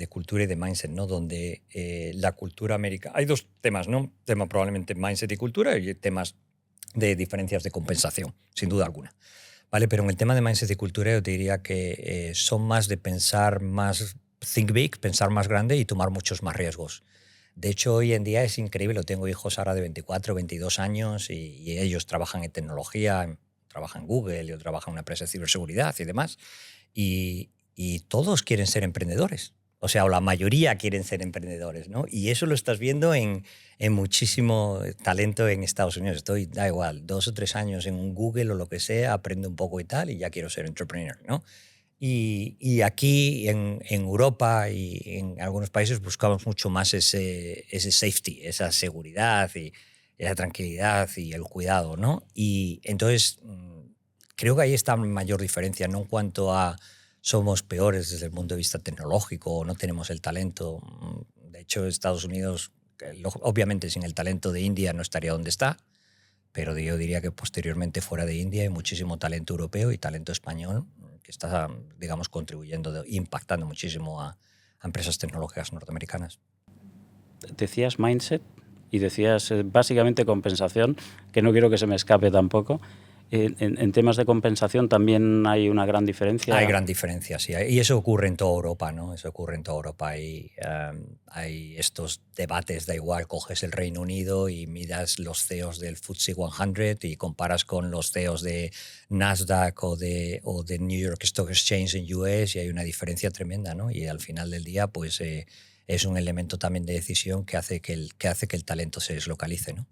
cultura y de mindset, ¿no? Donde la cultura americana... Hay dos temas, ¿no? Tema probablemente mindset y cultura, y temas de diferencias de compensación, sin duda alguna. ¿Vale? Pero en el tema de mindset y cultura yo te diría que son más de pensar más, think big, pensar más grande y tomar muchos más riesgos. De hecho, hoy en día es increíble. Tengo hijos ahora de 24, 22 años y ellos trabajan en tecnología, trabajan en Google, yo trabajo en una empresa de ciberseguridad y demás. Y todos quieren ser emprendedores. O sea, o la mayoría quieren ser emprendedores, ¿no? Y eso lo estás viendo en muchísimo talento en Estados Unidos. Da igual, 2 o 3 años en un Google o lo que sea, aprendo un poco y tal, y ya quiero ser entrepreneur, ¿no? Y aquí en Europa y en algunos países buscamos mucho más ese safety, esa seguridad y esa tranquilidad y el cuidado, ¿no? Y entonces creo que ahí está la mayor diferencia, no en cuanto a somos peores desde el punto de vista tecnológico o no tenemos el talento. De hecho, Estados Unidos, obviamente sin el talento de India no estaría donde está, pero yo diría que posteriormente fuera de India hay muchísimo talento europeo y talento español que está, digamos, contribuyendo, impactando muchísimo a empresas tecnológicas norteamericanas. Decías mindset y decías básicamente compensación, que no quiero que se me escape tampoco. En temas de compensación también hay una gran diferencia. Hay gran diferencia, sí. Y eso ocurre en toda Europa, ¿no? Eso ocurre en toda Europa. Y hay estos debates, da igual, coges el Reino Unido y miras los CEOs del FTSE 100 y comparas con los CEOs de Nasdaq o de New York Stock Exchange en US, y hay una diferencia tremenda, ¿no? Y al final del día, pues es un elemento también de decisión que hace que el talento se deslocalice, ¿no?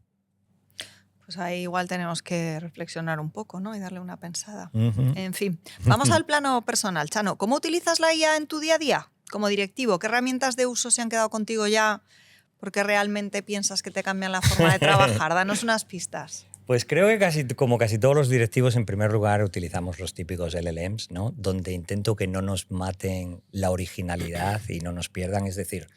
Pues ahí igual tenemos que reflexionar un poco, ¿no? Y darle una pensada. Uh-huh. En fin, vamos al plano personal. Chano, ¿cómo utilizas la IA en tu día a día como directivo? ¿Qué herramientas de uso se han quedado contigo ya porque realmente piensas que te cambian la forma de trabajar? Danos unas pistas. Pues creo que como casi todos los directivos, en primer lugar, utilizamos los típicos LLMs, ¿no? Donde intento que no nos maten la originalidad y no nos pierdan. Es decir,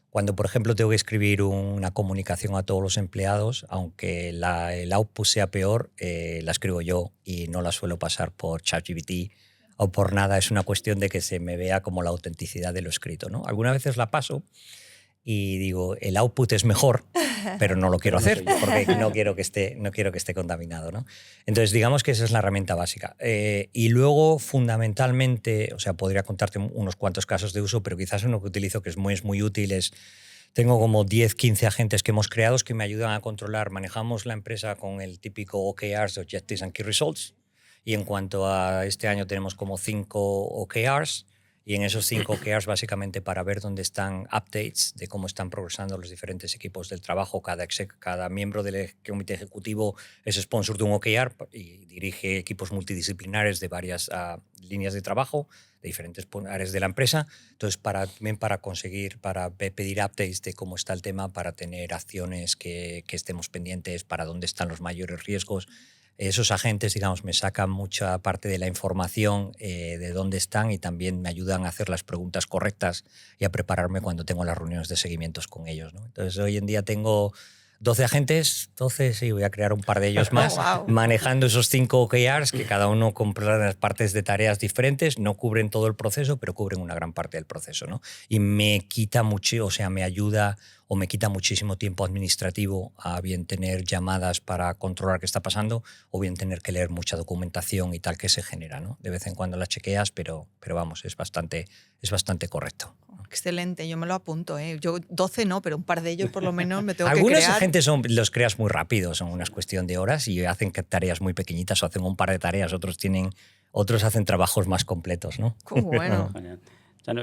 cuando, por ejemplo, tengo que escribir una comunicación a todos los empleados, aunque el output sea peor, la escribo yo y no la suelo pasar por ChatGPT o por nada. Es una cuestión de que se me vea como la autenticidad de lo escrito, ¿no? Algunas veces la paso y digo, el output es mejor, pero no lo quiero hacer porque no quiero que esté contaminado, ¿no? Entonces, digamos que esa es la herramienta básica. Y luego, fundamentalmente, o sea, podría contarte unos cuantos casos de uso, pero quizás uno que utilizo que es muy útil es, tengo como 10, 15 agentes que hemos creado que me ayudan a controlar, manejamos la empresa con el típico OKRs, Objectives and Key Results, y en cuanto a este año tenemos como 5 OKRs, y en esos 5 OKRs básicamente para ver dónde están updates de cómo están progresando los diferentes equipos del trabajo. Cada miembro del comité ejecutivo es sponsor de un OKR y dirige equipos multidisciplinares de varias líneas de trabajo, de diferentes áreas de la empresa. Entonces, también para pedir updates de cómo está el tema, para tener acciones que estemos pendientes, para dónde están los mayores riesgos. Esos agentes, digamos, me sacan mucha parte de la información de dónde están y también me ayudan a hacer las preguntas correctas y a prepararme cuando tengo las reuniones de seguimientos con ellos, ¿no? Entonces, hoy en día tengo 12 agentes, 12, sí, voy a crear un par de ellos más, Wow. manejando esos 5 OKRs que cada uno compra las partes de tareas diferentes, no cubren todo el proceso, pero cubren una gran parte del proceso, ¿no? Y me quita mucho, o sea, me ayuda o me quita muchísimo tiempo administrativo a bien tener llamadas para controlar qué está pasando o bien tener que leer mucha documentación y tal que se genera, ¿no? De vez en cuando la chequeas, pero vamos, es bastante correcto. Excelente, yo me lo apunto. Yo 12 no, pero un par de ellos por lo menos me tengo que Algunos crear. agentes los creas muy rápido, son una cuestión de horas y hacen tareas muy pequeñitas o hacen un par de tareas, otros hacen trabajos más completos, ¿no? Bueno. Genial.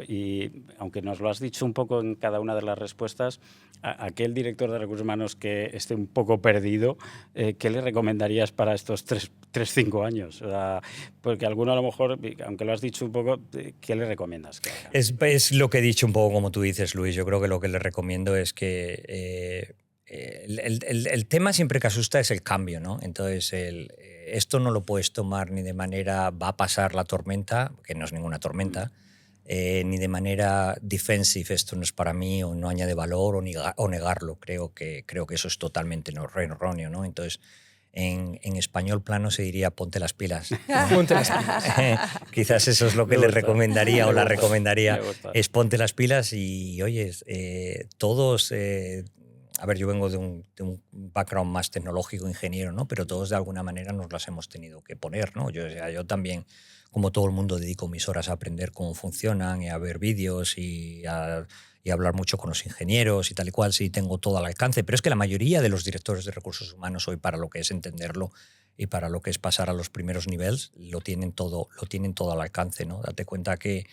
Y aunque nos lo has dicho un poco en cada una de las respuestas, a aquel director de recursos humanos que esté un poco perdido, ¿qué le recomendarías para estos 3-5 años? O sea, porque alguno a lo mejor, aunque lo has dicho un poco, ¿qué le recomiendas? Es lo que he dicho un poco como tú dices, Luis. Yo creo que lo que le recomiendo es que el tema siempre que asusta es el cambio, ¿no? Entonces, esto no lo puedes tomar ni de manera va a pasar la tormenta, que no es ninguna tormenta, ni de manera defensive, esto no es para mí, o no añade valor, o negarlo. Creo que eso es totalmente erróneo, ¿no? Entonces, en español plano se diría ponte las pilas. Ponte las pilas. Quizás eso es lo que le recomendaría o la recomendaría, Me gusta. es ponte las pilas y, oye, todos... a ver, yo vengo de un background más tecnológico, ingeniero, ¿no? Pero todos de alguna manera nos las hemos tenido que poner, ¿no? Yo también, como todo el mundo, dedico mis horas a aprender cómo funcionan y a ver vídeos y a hablar mucho con los ingenieros y tal y cual, sí tengo todo al alcance. Pero es que la mayoría de los directores de recursos humanos hoy, para lo que es entenderlo y para lo que es pasar a los primeros niveles, lo tienen todo al alcance, ¿no? Date cuenta que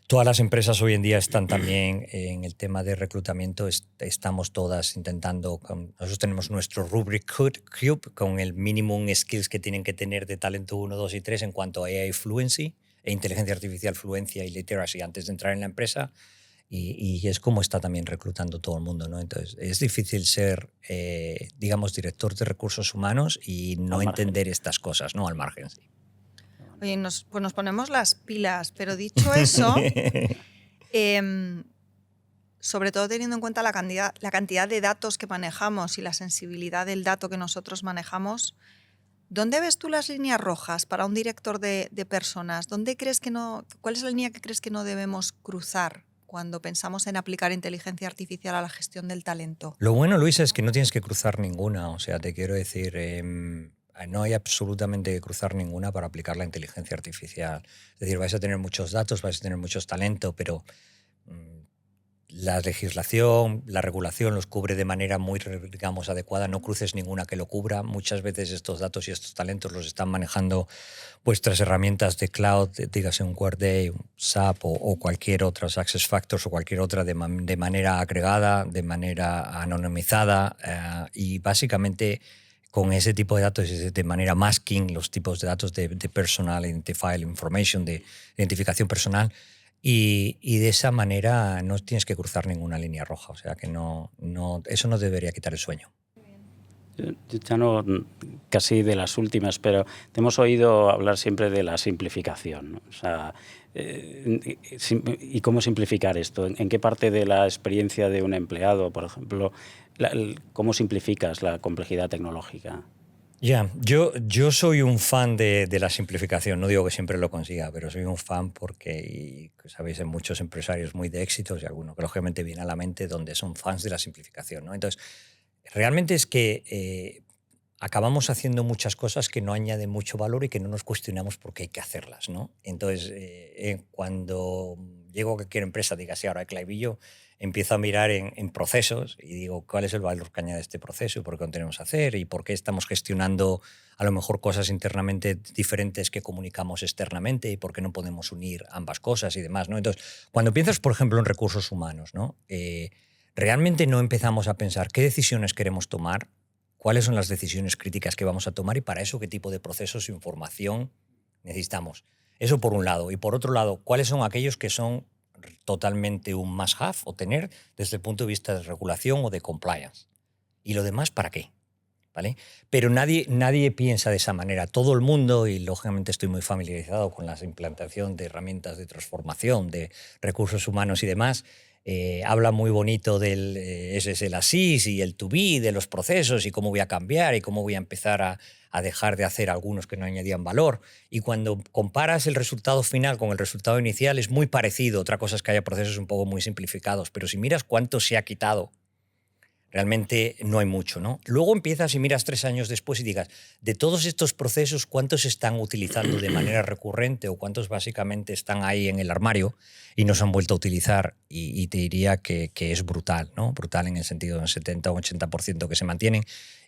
todas las empresas hoy en día están también en el tema de reclutamiento, estamos todas intentando, nosotros tenemos nuestro Rubric Cube con el minimum skills que tienen que tener de talento 1, 2 y 3 en cuanto a AI Fluency e inteligencia artificial fluencia y literacy antes de entrar en la empresa y es como está también reclutando todo el mundo, ¿no? Entonces es difícil ser, digamos, director de recursos humanos y no entender estas cosas, ¿no? Al margen, sí. Oye, nos ponemos las pilas, pero dicho eso, sobre todo teniendo en cuenta la cantidad de datos que manejamos y la sensibilidad del dato que nosotros manejamos, ¿dónde ves tú las líneas rojas para un director de personas? ¿Cuál es la línea que crees que no debemos cruzar cuando pensamos en aplicar inteligencia artificial a la gestión del talento? Lo bueno, Luisa, es que no tienes que cruzar ninguna. O sea, te quiero decir, no hay absolutamente que cruzar ninguna para aplicar la inteligencia artificial. Es decir, vais a tener muchos datos, vais a tener muchos talentos, pero la legislación, la regulación los cubre de manera muy, digamos, adecuada. No cruces ninguna que lo cubra. Muchas veces estos datos y estos talentos los están manejando vuestras herramientas de cloud, dígase un Workday, un SAP o cualquier otra, SuccessFactors o cualquier otra de manera agregada, de manera anonimizada y básicamente con ese tipo de datos, de manera masking, los tipos de datos de personal identifiable information, de identificación personal, y de esa manera no tienes que cruzar ninguna línea roja. O sea que eso no debería quitar el sueño. Ya no casi de las últimas, pero te hemos oído hablar siempre de la simplificación, ¿no? O sea, ¿y cómo simplificar esto? ¿En qué parte de la experiencia de un empleado, por ejemplo, cómo simplificas la complejidad tecnológica? Ya, yo soy un fan de la simplificación. No digo que siempre lo consiga, pero soy un fan porque, y, sabéis, hay muchos empresarios muy de éxitos y algunos que lógicamente viene a la mente donde son fans de la simplificación, ¿no? Entonces, realmente es que acabamos haciendo muchas cosas que no añaden mucho valor y que no nos cuestionamos por qué hay que hacerlas, ¿no? Entonces, cuando llego a cualquier empresa, diga, sí, ahora hay Clavijo, empiezo a mirar en procesos y digo, ¿cuál es el valor que añade este proceso y por qué lo tenemos que hacer y por qué estamos gestionando a lo mejor cosas internamente diferentes que comunicamos externamente y por qué no podemos unir ambas cosas y demás, ¿no? Entonces, cuando piensas, por ejemplo, en recursos humanos, ¿no? Realmente no empezamos a pensar qué decisiones queremos tomar, cuáles son las decisiones críticas que vamos a tomar y para eso qué tipo de procesos e información necesitamos. Eso por un lado. Y por otro lado, cuáles son aquellos que son totalmente un must-have o tener desde el punto de vista de regulación o de compliance. Y lo demás, ¿para qué? ¿Vale? Pero nadie piensa de esa manera. Todo el mundo, y lógicamente estoy muy familiarizado con la implantación de herramientas de transformación, de recursos humanos y demás, habla muy bonito del SSL Assist y el to be, de los procesos y cómo voy a cambiar y cómo voy a empezar a dejar de hacer algunos que no añadían valor. Y cuando comparas el resultado final con el resultado inicial es muy parecido. Otra cosa es que haya procesos un poco muy simplificados, pero si miras cuánto se ha quitado, realmente no hay mucho, ¿no? Luego empiezas y miras 3 años después y digas, de todos estos procesos, ¿cuántos se están utilizando de manera recurrente o cuántos básicamente están ahí en el armario y no se han vuelto a utilizar? Y te diría que es brutal, ¿no? Brutal en el sentido de un 70 o 80% que se mantienen.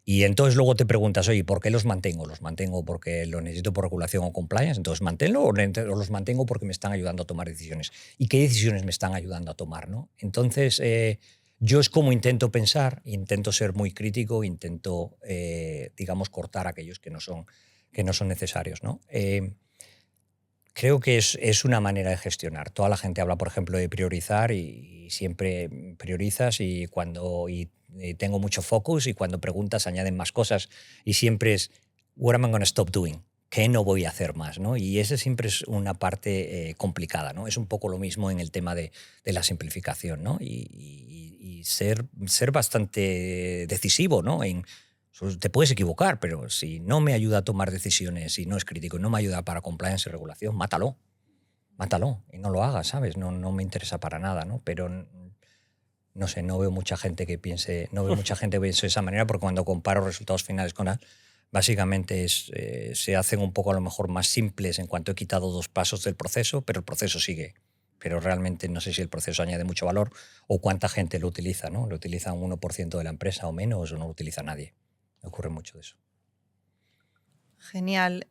Y entonces luego te preguntas, oye, ¿por qué los mantengo? ¿Los mantengo porque lo necesito por regulación o compliance? Entonces, ¿manténlo o los mantengo porque me están ayudando a tomar decisiones? ¿Y qué decisiones me están ayudando a tomar, ¿no? Entonces, yo es como intento pensar, intento ser muy crítico, intento, digamos, cortar aquellos que no son necesarios, ¿no? Creo que es una manera de gestionar. Toda la gente habla, por ejemplo, de priorizar y siempre priorizas y tengo mucho focus y cuando preguntas añaden más cosas y siempre es what am I going to stop doing? ¿Qué no voy a hacer más? ¿No? Y esa siempre es una parte complicada, ¿no? Es un poco lo mismo en el tema de la simplificación, ¿no? Y ser bastante decisivo, ¿no? Te puedes equivocar, pero si no me ayuda a tomar decisiones, si no es crítico, no me ayuda para compliance y regulación, mátalo y no lo hagas, ¿sabes? No me interesa para nada, ¿no? Pero no sé, no veo mucha gente que piense de esa manera porque cuando comparo resultados finales con básicamente se hacen un poco a lo mejor más simples en cuanto he quitado 2 pasos del proceso, pero el proceso sigue. Pero realmente no sé si el proceso añade mucho valor o cuánta gente lo utiliza, ¿no? Lo utiliza un 1% de la empresa o menos o no lo utiliza nadie. Me ocurre mucho de eso. Genial.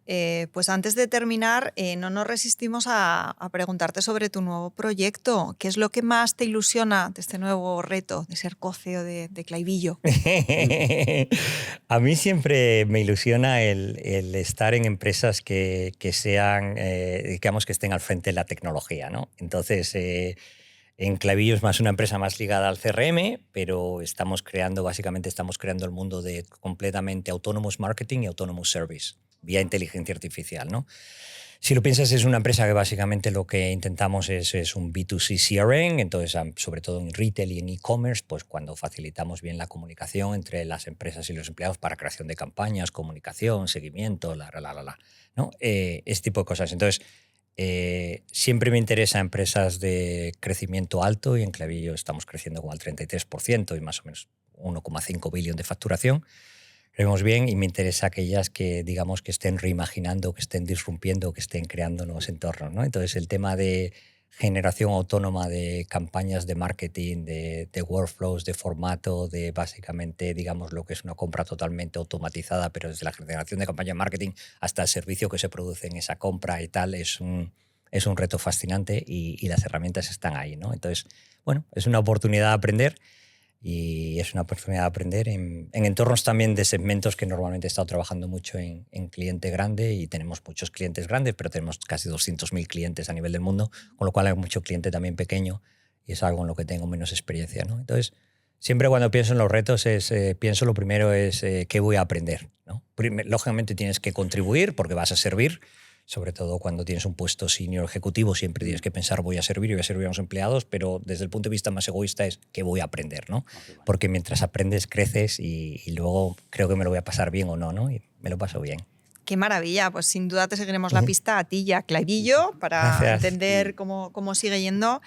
Pues antes de terminar, no nos resistimos a preguntarte sobre tu nuevo proyecto. ¿Qué es lo que más te ilusiona de este nuevo reto de ser co-CEO de Clavijo? A mí siempre me ilusiona el estar en empresas que sean, digamos, que estén al frente de la tecnología, ¿no? Entonces, en Clavijo es más una empresa más ligada al CRM, pero básicamente estamos creando el mundo de completamente autonomous marketing y autonomous service, vía inteligencia artificial, ¿no? Si lo piensas, es una empresa que básicamente lo que intentamos es un B2C CRM, entonces sobre todo en retail y en e-commerce, pues cuando facilitamos bien la comunicación entre las empresas y los empleados para creación de campañas, comunicación, seguimiento, ¿no? Este tipo de cosas. Entonces, siempre me interesa empresas de crecimiento alto y en Clavijo estamos creciendo como al 33% y más o menos 1,5 billón de facturación. Vemos bien y me interesa aquellas que, digamos, que estén reimaginando, que estén disrumpiendo, que estén creando nuevos entornos, ¿no? Entonces, el tema de generación autónoma de campañas de marketing, de workflows, de formato, de básicamente, digamos, lo que es una compra totalmente automatizada, pero desde la generación de campaña de marketing hasta el servicio que se produce en esa compra y tal, es un reto fascinante y las herramientas están ahí, ¿no? Entonces, bueno, es una oportunidad de aprender. Y es una oportunidad de aprender en entornos también de segmentos que normalmente he estado trabajando mucho en cliente grande y tenemos muchos clientes grandes, pero tenemos casi 200.000 clientes a nivel del mundo, con lo cual hay mucho cliente también pequeño y es algo en lo que tengo menos experiencia, ¿no? Entonces, Siempre cuando pienso en los retos, pienso lo primero es qué voy a aprender, ¿no? Lógicamente tienes que contribuir porque vas a servir, sobre todo cuando tienes un puesto senior ejecutivo, siempre tienes que pensar voy a servir y voy a servir a los empleados, pero desde el punto de vista más egoísta es qué voy a aprender, ¿no? Porque mientras aprendes, creces y luego creo que me lo voy a pasar bien o no, ¿no? Y me lo paso bien. Qué maravilla, pues sin duda te seguiremos la pista a ti y a Clavillo para Gracias. entender cómo sigue yendo.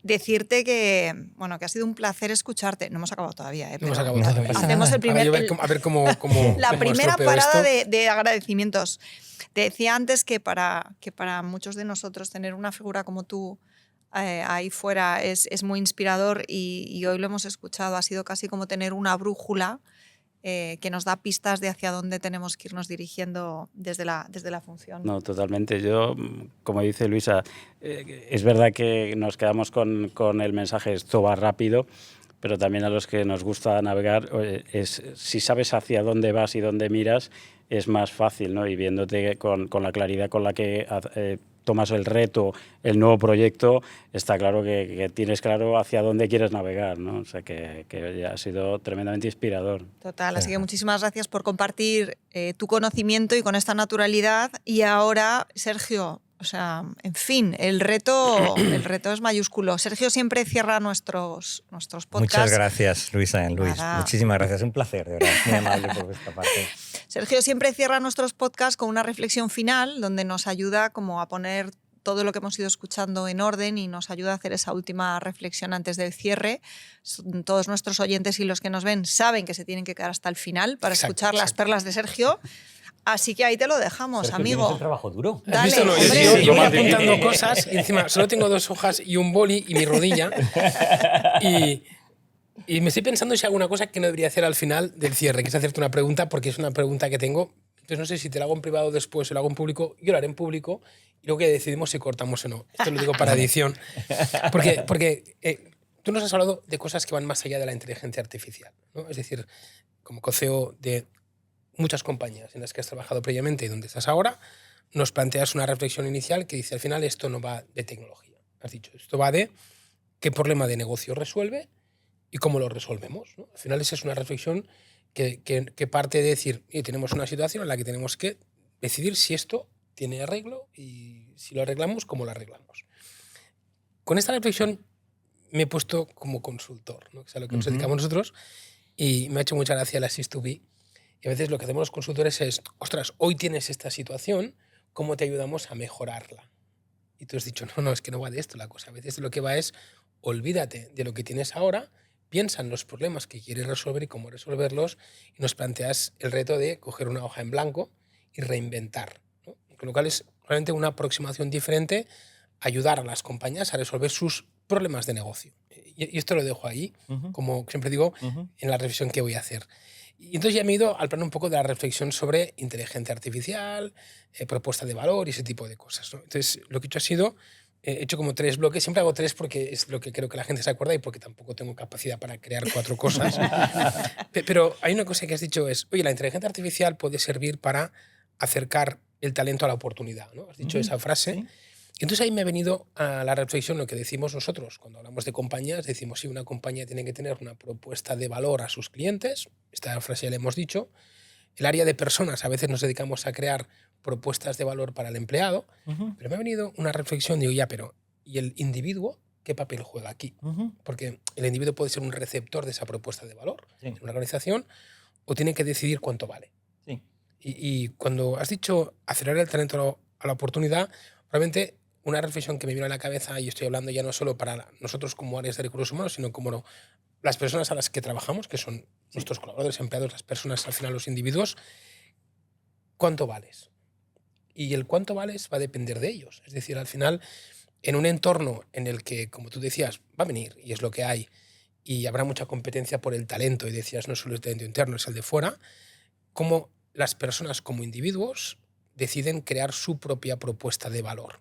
Decirte que, bueno, que ha sido un placer escucharte. No hemos acabado todavía, ¿eh? No hemos Pero acabado todavía. hacemos el primer... A ver cómo la cómo primera estropeo parada esto. de agradecimientos. Te decía antes que para muchos de nosotros tener una figura como tú ahí fuera es muy inspirador y hoy lo hemos escuchado. Ha sido casi como tener una brújula que nos da pistas de hacia dónde tenemos que irnos dirigiendo desde la función. No, totalmente. Yo, como dice Luisa, es verdad que nos quedamos con el mensaje esto va rápido, pero también a los que nos gusta navegar, si sabes hacia dónde vas y dónde miras, es más fácil, ¿no? Y viéndote con la claridad con la que tomas el reto, el nuevo proyecto, está claro que tienes claro hacia dónde quieres navegar, ¿no? O sea, que ya ha sido tremendamente inspirador. Total, así que muchísimas gracias por compartir tu conocimiento y con esta naturalidad. Y ahora, Sergio, o sea, en fin, el reto es mayúsculo. Sergio siempre cierra nuestros podcasts. Muchas gracias, Luisa y Luis. Nada. Muchísimas gracias, un placer, de verdad. Muy amable por vuestra parte. Sergio siempre cierra nuestros podcasts con una reflexión final donde nos ayuda como a poner todo lo que hemos ido escuchando en orden y nos ayuda a hacer esa última reflexión antes del cierre. Todos nuestros oyentes y los que nos ven saben que se tienen que quedar hasta el final para escuchar las perlas de Sergio. Así que ahí te lo dejamos, Sergio, amigo. ¿tienes el trabajo duro? Dale, ¿Has visto? No, hombre. yo voy apuntando cosas y encima solo tengo 2 hojas y un boli y mi rodilla. Y me estoy pensando si hago una cosa que no debería hacer al final del cierre, que es hacerte una pregunta, porque es una pregunta que tengo. Entonces no sé si te la hago en privado después o la hago en público. Yo la haré en público y luego que decidimos si cortamos o no. Esto lo digo para edición. Porque tú nos has hablado de cosas que van más allá de la inteligencia artificial, ¿no? Es decir, como co-CEO de muchas compañías en las que has trabajado previamente y donde estás ahora, nos planteas una reflexión inicial que dice, al final esto no va de tecnología. Has dicho, esto va de qué problema de negocio resuelve y cómo lo resolvemos, ¿no? Al final esa es una reflexión que parte de decir, tenemos una situación en la que tenemos que decidir si esto tiene arreglo y si lo arreglamos, cómo lo arreglamos. Con esta reflexión me he puesto como consultor, ¿no? Que es a lo que nos dedicamos nosotros, y me ha hecho mucha gracia la Assist2B. Y a veces lo que hacemos los consultores es, ostras, hoy tienes esta situación, ¿cómo te ayudamos a mejorarla? Y tú has dicho, no, es que no va de esto la cosa. A veces lo que va es, olvídate de lo que tienes ahora, piensa en los problemas que quieres resolver y cómo resolverlos, y nos planteas el reto de coger una hoja en blanco y reinventar, ¿no? Con lo cual es realmente una aproximación diferente, ayudar a las compañías a resolver sus problemas de negocio. Y esto lo dejo ahí, como siempre digo, en la reflexión que voy a hacer. Y entonces ya me he ido al plano un poco de la reflexión sobre inteligencia artificial, propuesta de valor y ese tipo de cosas, ¿no? Entonces lo que he hecho ha sido, he hecho como 3 bloques, siempre hago 3 porque es lo que creo que la gente se acuerda y porque tampoco tengo capacidad para crear 4 cosas. Pero hay una cosa que has dicho es, oye, la inteligencia artificial puede servir para acercar el talento a la oportunidad, ¿no? Has dicho esa frase. ¿Sí? Y entonces ahí me ha venido a la reflexión lo que decimos nosotros. Cuando hablamos de compañías, decimos, sí, una compañía tiene que tener una propuesta de valor a sus clientes. Esta frase ya la hemos dicho. El área de personas, a veces nos dedicamos a crear propuestas de valor para el empleado. Pero me ha venido una reflexión, digo, ya, pero ¿y el individuo qué papel juega aquí? Porque el individuo puede ser un receptor de esa propuesta de valor en una organización o tiene que decidir cuánto vale. Sí. Y cuando has dicho acelerar el talento a la oportunidad, probablemente una reflexión que me vino a la cabeza, y estoy hablando ya no solo para nosotros como áreas de recursos humanos, sino como las personas a las que trabajamos, que son nuestros colaboradores, empleados, las personas, al final los individuos, ¿cuánto vales? Y el cuánto vales va a depender de ellos. Es decir, al final, en un entorno en el que, como tú decías, va a venir, y es lo que hay, y habrá mucha competencia por el talento, y decías, no solo el talento interno, es el de fuera, cómo las personas como individuos deciden crear su propia propuesta de valor.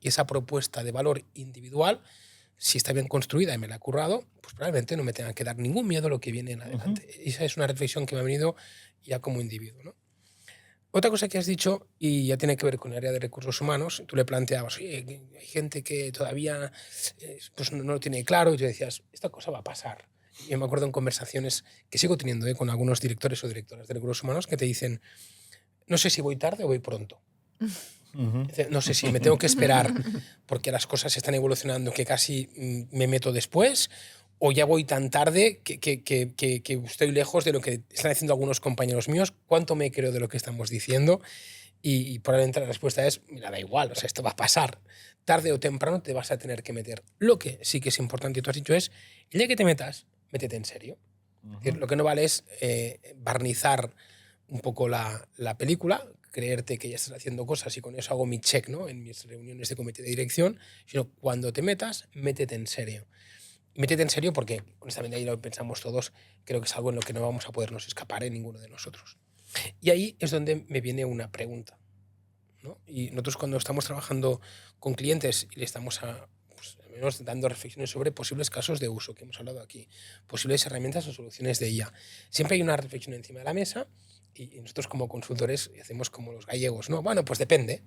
Y esa propuesta de valor individual, si está bien construida y me la he currado, pues probablemente no me tenga que dar ningún miedo a lo que viene en adelante. Esa es una reflexión que me ha venido ya como individuo, ¿no? Otra cosa que has dicho, y ya tiene que ver con el área de recursos humanos, tú le planteabas, oye, hay gente que todavía pues no lo tiene claro, y tú decías, esta cosa va a pasar. Yo me acuerdo en conversaciones que sigo teniendo con algunos directores o directoras de recursos humanos que te dicen, no sé si voy tarde o voy pronto. No sé si me tengo que esperar porque las cosas están evolucionando que casi me meto después, o ya voy tan tarde que estoy lejos de lo que están haciendo algunos compañeros míos. ¿Cuánto me creo de lo que estamos diciendo? Y probablemente la respuesta es, mira, da igual, o sea, esto va a pasar. Tarde o temprano te vas a tener que meter. Lo que sí que es importante, y tú has dicho, es, el día que te metas, métete en serio. Es decir, lo que no vale es barnizar un poco la película, creerte que ya estás haciendo cosas y con eso hago mi check, ¿no?, en mis reuniones de comité de dirección, sino cuando te metas, métete en serio. Y métete en serio porque, honestamente, ahí lo pensamos todos, creo que es algo en lo que no vamos a podernos escapar en ninguno de nosotros. Y ahí es donde me viene una pregunta, ¿no? Y nosotros cuando estamos trabajando con clientes y le estamos pues, al menos dando reflexiones sobre posibles casos de uso que hemos hablado aquí, posibles herramientas o soluciones de IA, siempre hay una reflexión encima de la mesa. Y nosotros como consultores hacemos como los gallegos, ¿no? Bueno, pues depende,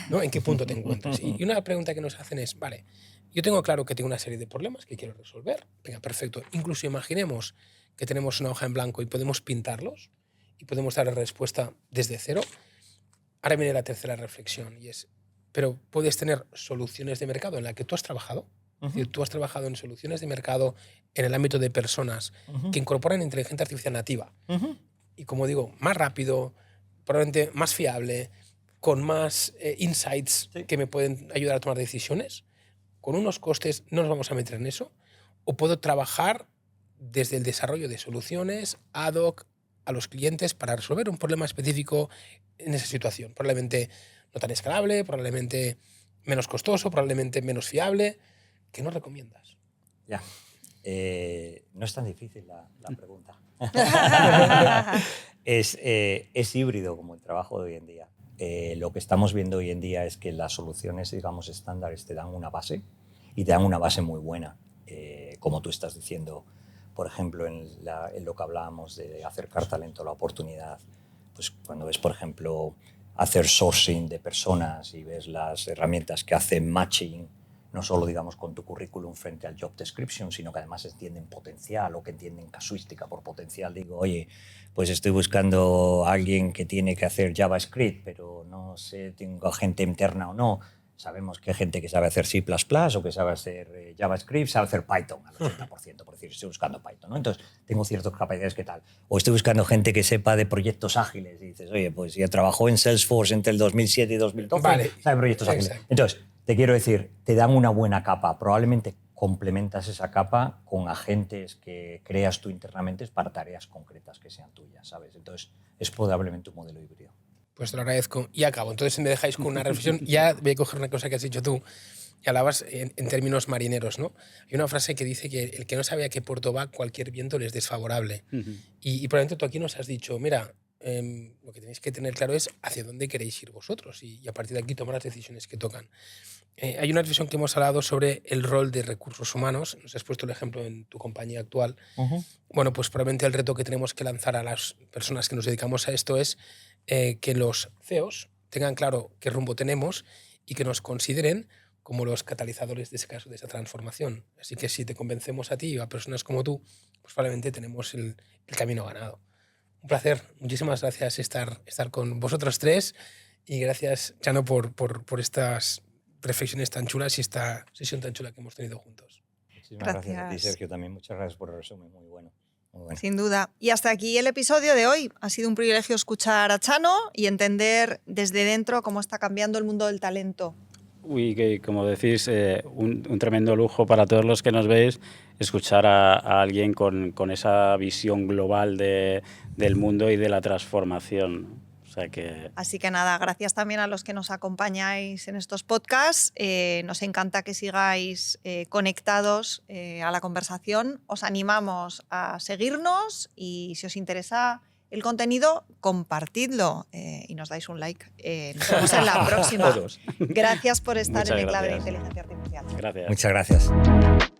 ¿no?, en qué punto te encuentras. Y una pregunta que nos hacen es, vale, yo tengo claro que tengo una serie de problemas que quiero resolver. Venga, perfecto. Incluso imaginemos que tenemos una hoja en blanco y podemos pintarlos y podemos dar respuesta desde cero. Ahora viene la tercera reflexión y es, pero puedes tener soluciones de mercado en las que tú has trabajado. Es decir, tú has trabajado en soluciones de mercado en el ámbito de personas que incorporan inteligencia artificial nativa. Y como digo, más rápido, probablemente más fiable, con más insights que me pueden ayudar a tomar decisiones, con unos costes, no nos vamos a meter en eso. O puedo trabajar desde el desarrollo de soluciones ad hoc a los clientes para resolver un problema específico en esa situación. Probablemente no tan escalable, probablemente menos costoso, probablemente menos fiable. ¿Qué nos recomiendas? Ya. No es tan difícil la pregunta. Es híbrido como el trabajo de hoy en día. Lo que estamos viendo hoy en día es que las soluciones, digamos, estándares te dan una base y te dan una base muy buena. Como tú estás diciendo, por ejemplo, en lo que hablábamos de acercar talento a la oportunidad, pues cuando ves, por ejemplo, hacer sourcing de personas y ves las herramientas que hacen matching, no solo, digamos, con tu currículum frente al job description, sino que además entienden potencial o que entienden casuística por potencial. Digo, oye, pues estoy buscando a alguien que tiene que hacer JavaScript, pero no sé, tengo gente interna o no. Sabemos que hay gente que sabe hacer C++ o que sabe hacer JavaScript, sabe hacer Python al 80%, por decir, estoy buscando Python, ¿no? Entonces, tengo ciertas capacidades que tal. O estoy buscando gente que sepa de proyectos ágiles y dices, oye, pues ya trabajó en Salesforce entre el 2007 y 2012, vale, sabe proyectos ágiles. Entonces, te quiero decir, te dan una buena capa. Probablemente complementas esa capa con agentes que creas tú internamente para tareas concretas que sean tuyas, ¿sabes? Entonces, es probablemente un modelo híbrido. Pues te lo agradezco. Y acabo. Entonces, si me dejáis con una reflexión, ya voy a coger una cosa que has dicho tú, que hablabas en términos marineros, ¿no? Hay una frase que dice que el que no sabe a qué puerto va, cualquier viento le es desfavorable. Y probablemente tú aquí nos has dicho, mira, lo que tenéis que tener claro es hacia dónde queréis ir vosotros y a partir de aquí tomar las decisiones que tocan. Hay una reflexión que hemos hablado sobre el rol de recursos humanos. Nos has puesto el ejemplo en tu compañía actual. Bueno, pues probablemente el reto que tenemos que lanzar a las personas que nos dedicamos a esto es que los CEOs tengan claro qué rumbo tenemos y que nos consideren como los catalizadores de ese caso, de esa transformación. Así que si te convencemos a ti o a personas como tú, pues probablemente tenemos el camino ganado. Un placer. Muchísimas gracias estar con vosotros tres y gracias, Chano, por estas reflexiones tan chulas y esta sesión tan chula que hemos tenido juntos. Muchísimas gracias a ti, Sergio, también. Muchas gracias por el resumen. Muy bueno. Muy bueno. Sin duda. Y hasta aquí el episodio de hoy. Ha sido un privilegio escuchar a Chano y entender desde dentro cómo está cambiando el mundo del talento. Uy, que como decís, un tremendo lujo para todos los que nos veis escuchar a alguien con esa visión global del mundo y de la transformación. O sea que... Así que nada, gracias también a los que nos acompañáis en estos podcasts. Nos encanta que sigáis conectados a la conversación. Os animamos a seguirnos y si os interesa el contenido, compartidlo y nos dais un like. Nos vemos en la próxima. Gracias por estar en Enclave de Inteligencia Artificial. Gracias. Muchas gracias.